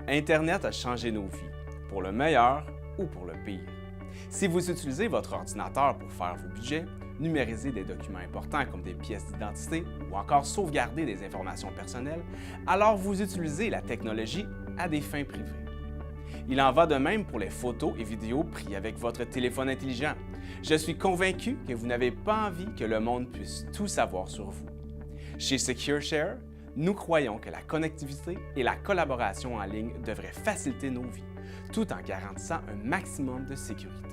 Internet a changé nos vies, pour le meilleur ou pour le pire. Si vous utilisez votre ordinateur pour faire vos budgets, numériser des documents importants comme des pièces d'identité ou encore sauvegarder des informations personnelles, alors vous utilisez la technologie à des fins privées. Il en va de même pour les photos et vidéos prises avec votre téléphone intelligent. Je suis convaincu que vous n'avez pas envie que le monde puisse tout savoir sur vous. Chez SecureShare, nous croyons que la connectivité et la collaboration en ligne devraient faciliter nos vies, tout en garantissant un maximum de sécurité.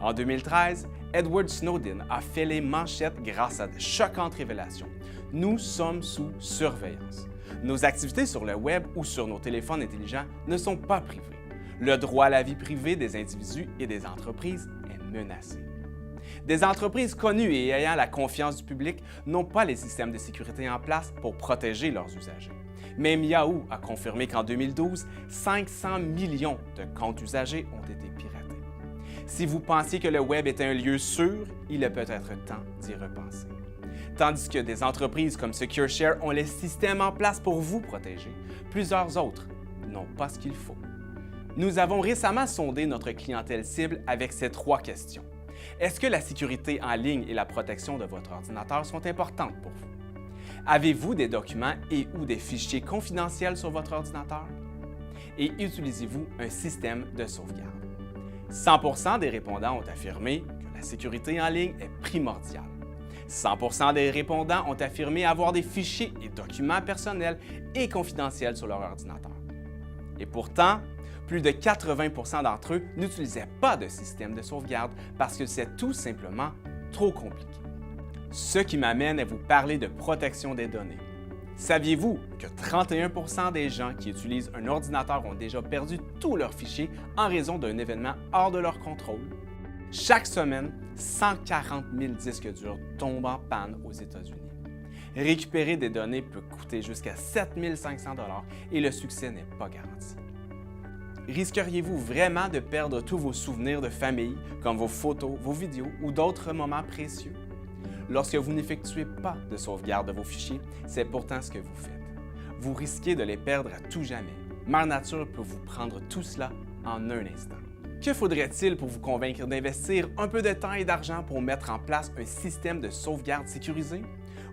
En 2013, Edward Snowden a fait les manchettes grâce à de choquantes révélations. Nous sommes sous surveillance. Nos activités sur le web ou sur nos téléphones intelligents ne sont pas privées. Le droit à la vie privée des individus et des entreprises est menacé. Des entreprises connues et ayant la confiance du public n'ont pas les systèmes de sécurité en place pour protéger leurs usagers. Même Yahoo a confirmé qu'en 2012, 500 millions de comptes usagers ont été piratés. Si vous pensiez que le web était un lieu sûr, il est peut-être temps d'y repenser. Tandis que des entreprises comme SecureShare ont les systèmes en place pour vous protéger, plusieurs autres n'ont pas ce qu'il faut. Nous avons récemment sondé notre clientèle cible avec ces 3 questions. Est-ce que la sécurité en ligne et la protection de votre ordinateur sont importantes pour vous? Avez-vous des documents et/ou des fichiers confidentiels sur votre ordinateur? Et utilisez-vous un système de sauvegarde? 100% des répondants ont affirmé que la sécurité en ligne est primordiale. 100% des répondants ont affirmé avoir des fichiers et documents personnels et confidentiels sur leur ordinateur. Et pourtant, plus de 80% d'entre eux n'utilisaient pas de système de sauvegarde parce que c'est tout simplement trop compliqué. Ce qui m'amène à vous parler de protection des données. Saviez-vous que 31% des gens qui utilisent un ordinateur ont déjà perdu tous leurs fichiers en raison d'un événement hors de leur contrôle? Chaque semaine, 140 000 disques durs tombent en panne aux États-Unis. Récupérer des données peut coûter jusqu'à 7 500 $ et le succès n'est pas garanti. Risqueriez-vous vraiment de perdre tous vos souvenirs de famille, comme vos photos, vos vidéos ou d'autres moments précieux? Lorsque vous n'effectuez pas de sauvegarde de vos fichiers, c'est pourtant ce que vous faites. Vous risquez de les perdre à tout jamais. Mère Nature peut vous prendre tout cela en un instant. Que faudrait-il pour vous convaincre d'investir un peu de temps et d'argent pour mettre en place un système de sauvegarde sécurisé?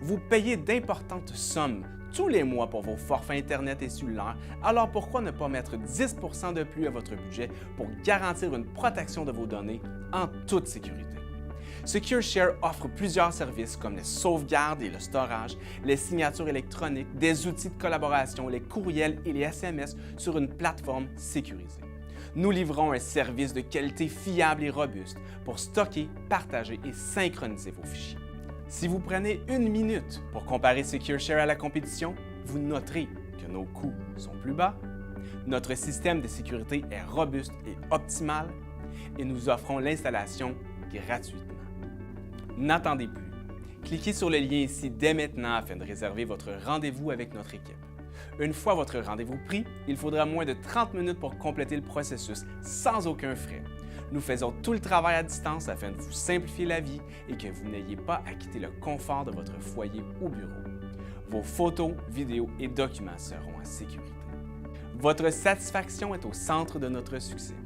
Vous payez d'importantes sommes tous les mois pour vos forfaits Internet et cellulaires, alors pourquoi ne pas mettre 10% de plus à votre budget pour garantir une protection de vos données en toute sécurité? SecureShare offre plusieurs services comme les sauvegardes et le storage, les signatures électroniques, des outils de collaboration, les courriels et les SMS sur une plateforme sécurisée. Nous livrons un service de qualité fiable et robuste pour stocker, partager et synchroniser vos fichiers. Si vous prenez une minute pour comparer SecureShare à la compétition, vous noterez que nos coûts sont plus bas, notre système de sécurité est robuste et optimal et nous offrons l'installation gratuitement. N'attendez plus. Cliquez sur le lien ici dès maintenant afin de réserver votre rendez-vous avec notre équipe. Une fois votre rendez-vous pris, il faudra moins de 30 minutes pour compléter le processus sans aucun frais. Nous faisons tout le travail à distance afin de vous simplifier la vie et que vous n'ayez pas à quitter le confort de votre foyer ou bureau. Vos photos, vidéos et documents seront en sécurité. Votre satisfaction est au centre de notre succès.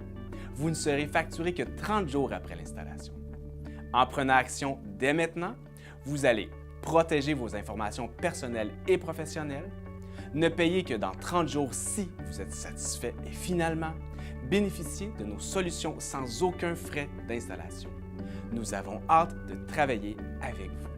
Vous ne serez facturé que 30 jours après l'installation. En prenant action dès maintenant, vous allez protéger vos informations personnelles et professionnelles, ne payer que dans 30 jours si vous êtes satisfait et finalement, bénéficier de nos solutions sans aucun frais d'installation. Nous avons hâte de travailler avec vous.